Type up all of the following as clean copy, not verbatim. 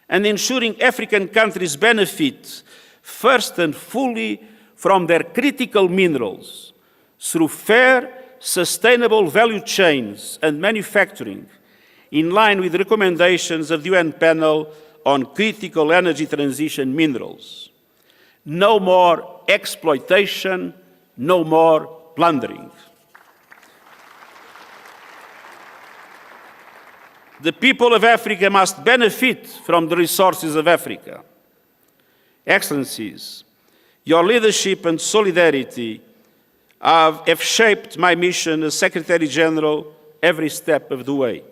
and ensuring African countries benefit first and fully from their critical minerals through fair, sustainable value chains and manufacturing, in line with the recommendations of the UN panel on critical energy transition minerals. No more exploitation, no more plundering. The people of Africa must benefit from the resources of Africa. Excellencies, your leadership and solidarity have shaped my mission as Secretary-General every step of the way.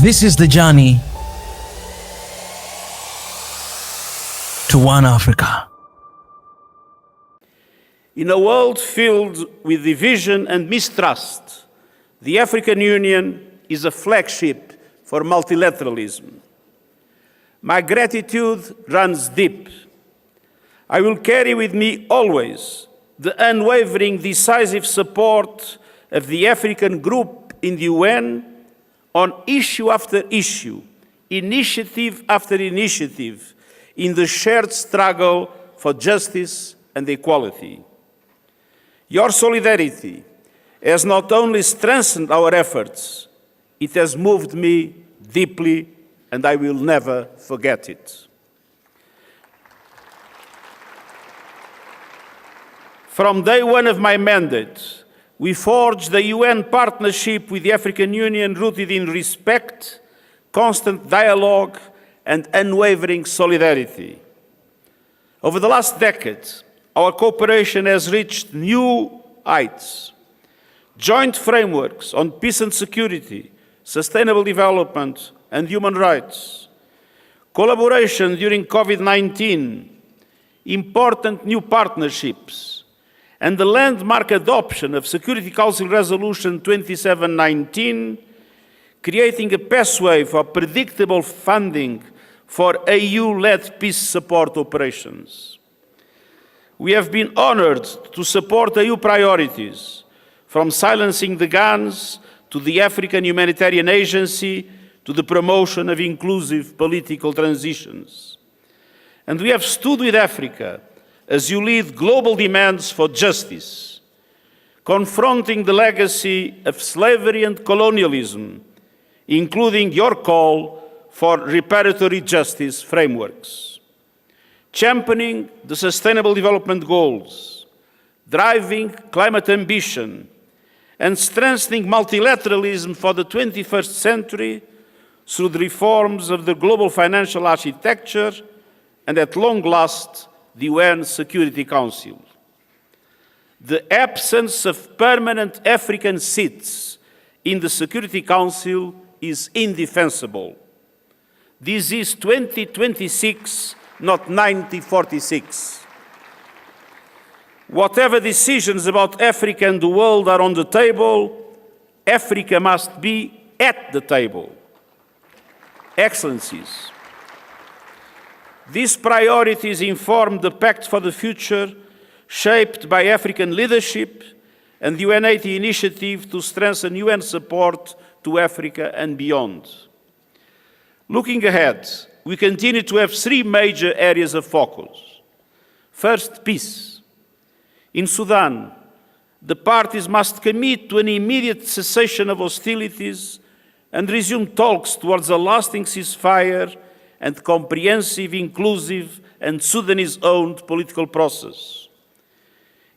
This is the journey to one Africa. In a world filled with division and mistrust, the African Union is a flagship for multilateralism. My gratitude runs deep. I will carry with me always the unwavering, decisive support of the African group in the UN on issue after issue, initiative after initiative, in the shared struggle for justice and equality. Your solidarity has not only strengthened our efforts, it has moved me deeply, and I will never forget it. From day one of my mandate, we forged the UN partnership with the African Union rooted in respect, constant dialogue, and unwavering solidarity. Over the last decade, our cooperation has reached new heights. Joint frameworks on peace and security, sustainable development, and human rights. Collaboration during COVID-19, important new partnerships, and the landmark adoption of Security Council Resolution 2719, creating a pathway for predictable funding for AU-led peace support operations. We have been honored to support AU priorities, from silencing the guns to the African Humanitarian Agency to the promotion of inclusive political transitions. And we have stood with Africa as you lead global demands for justice, confronting the legacy of slavery and colonialism, including your call for reparatory justice frameworks, championing the Sustainable Development Goals, driving climate ambition, and strengthening multilateralism for the 21st century through the reforms of the global financial architecture and, at long last, the UN Security Council. The absence of permanent African seats in the Security Council is indefensible. This is 2026, not 1946. Whatever decisions about Africa and the world are on the table, Africa must be at the table. Excellencies, these priorities inform the Pact for the Future, shaped by African leadership and the UN80 initiative to strengthen UN support to Africa and beyond. Looking ahead, we continue to have three major areas of focus. First, peace. In Sudan, the parties must commit to an immediate cessation of hostilities and resume talks towards a lasting ceasefire and comprehensive, inclusive, and Sudanese-owned political process.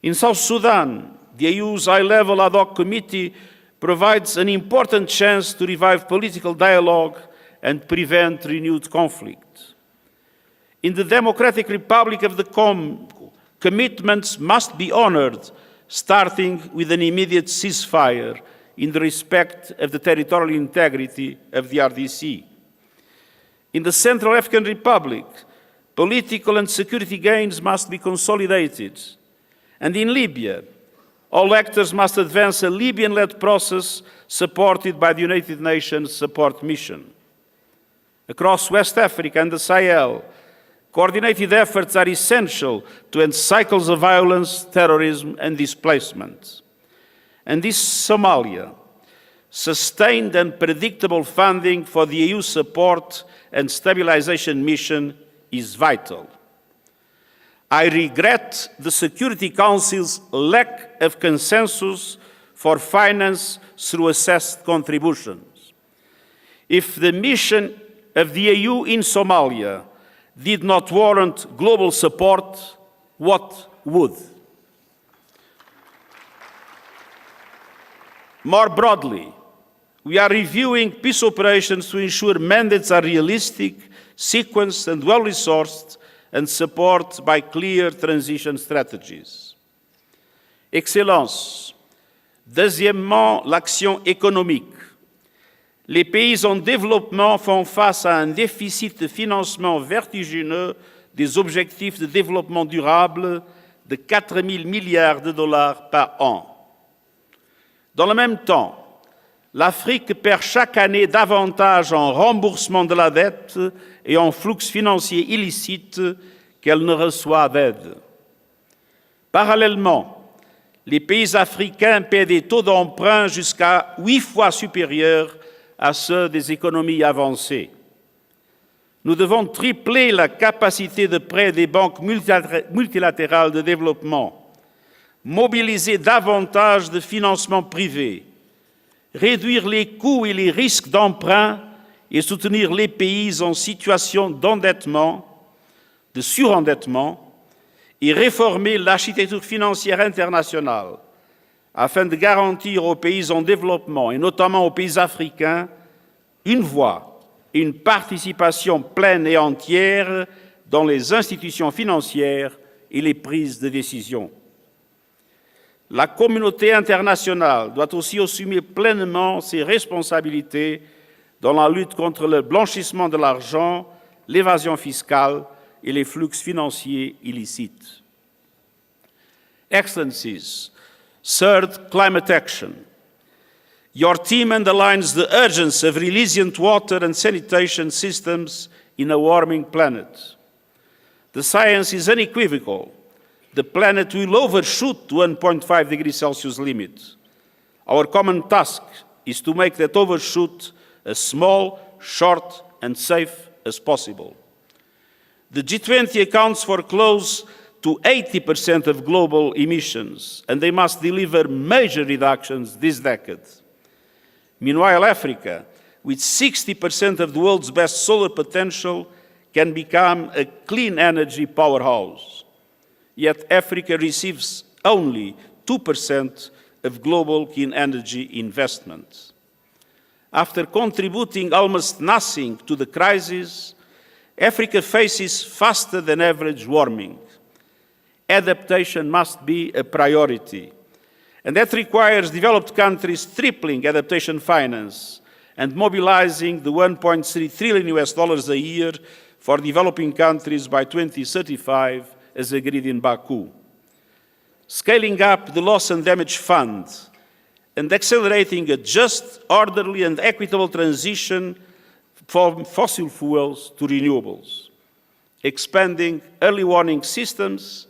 In South Sudan, the EU's high-level ad hoc committee provides an important chance to revive political dialogue and prevent renewed conflict. In the Democratic Republic of the Congo, commitments must be honored, starting with an immediate ceasefire in the respect of the territorial integrity of the RDC. In the Central African Republic, political and security gains must be consolidated. And in Libya, all actors must advance a Libyan-led process supported by the United Nations Support Mission. Across West Africa and the Sahel, Coordinated efforts are essential to end cycles of violence, terrorism, and displacement. And this Somalia, sustained and predictable funding for the EU support and stabilization mission is vital. I regret the Security Council's lack of consensus for finance through assessed contributions. If the mission of the EU in Somalia did not warrant global support, what would? More broadly, we are reviewing peace operations to ensure mandates are realistic, sequenced, and well-resourced, and supported by clear transition strategies. Excellences, deuxièmement, l'action économique. Les pays en développement font face à un déficit de financement vertigineux des objectifs de développement durable de 4 000 milliards de dollars par an. Dans le même temps, l'Afrique perd chaque année davantage en remboursement de la dette et en flux financiers illicites qu'elle ne reçoit d'aide. Parallèlement, les pays africains paient des taux d'emprunt jusqu'à 8 fois supérieurs à ceux des économies avancées. Nous devons tripler la capacité de prêt des banques multilatérales de développement, mobiliser davantage de financement privé, réduire les coûts et les risques d'emprunt et soutenir les pays en situation d'endettement, de surendettement, et réformer l'architecture financière internationale afin de garantir aux pays en développement, et notamment aux pays africains, une voix et une participation pleine et entière dans les institutions financières et les prises de décision. La communauté internationale doit aussi assumer pleinement ses responsabilités dans la lutte contre le blanchissement de l'argent, l'évasion fiscale et les flux financiers illicites. Excellencies, third, climate action. Your team underlines the urgency of resilient water and sanitation systems in a warming planet. The science is unequivocal. The planet will overshoot the 1.5 degrees Celsius limit. Our common task is to make that overshoot as small, short, and safe as possible. The G20 accounts for close to 80% of global emissions, and they must deliver major reductions this decade. Meanwhile, Africa, with 60% of the world's best solar potential, can become a clean energy powerhouse. Yet Africa receives only 2% of global clean energy investment. After contributing almost nothing to the crisis, Africa faces faster than average warming. Adaptation must be a priority, and that requires developed countries tripling adaptation finance and mobilizing the $1.3 trillion a year for developing countries by 2035, as agreed in Baku. Scaling up the Loss and Damage Fund and accelerating a just, orderly, and equitable transition from fossil fuels to renewables. Expanding early warning systems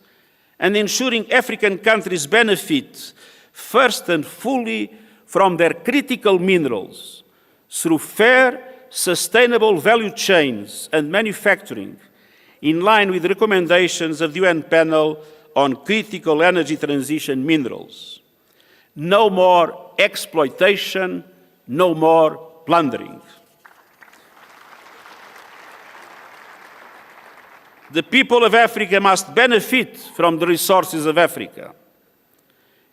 and ensuring African countries benefit first and fully from their critical minerals through fair, sustainable value chains and manufacturing, in line with the recommendations of the UN panel on critical energy transition minerals. No more exploitation, no more plundering. The people of Africa must benefit from the resources of Africa.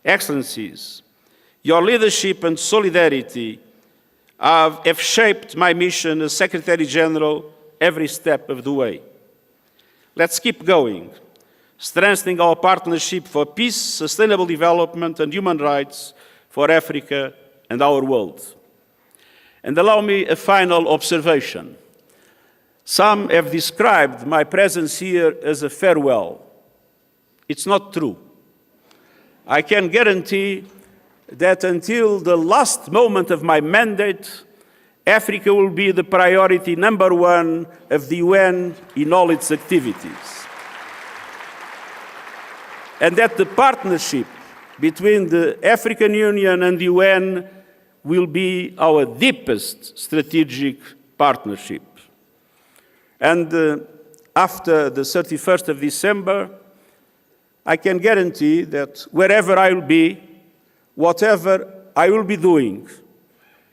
Excellencies, your leadership and solidarity have shaped my mission as Secretary-General every step of the way. Let's keep going, strengthening our partnership for peace, sustainable development, and human rights for Africa and our world. And allow me a final observation. Some have described my presence here as a farewell. It's not true. I can guarantee that until the last moment of my mandate, Africa will be the priority number one of the UN in all its activities. And that the partnership between the African Union and the UN will be our deepest strategic partnership. And after the 31st of December, I can guarantee that wherever I will be, whatever I will be doing,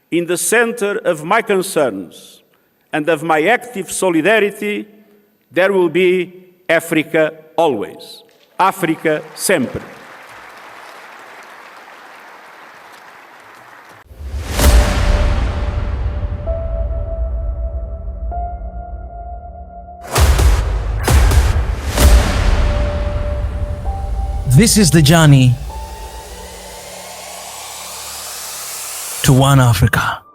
in the center of my concerns and of my active solidarity, there will be Africa always. Africa sempre. This is the journey to one Africa.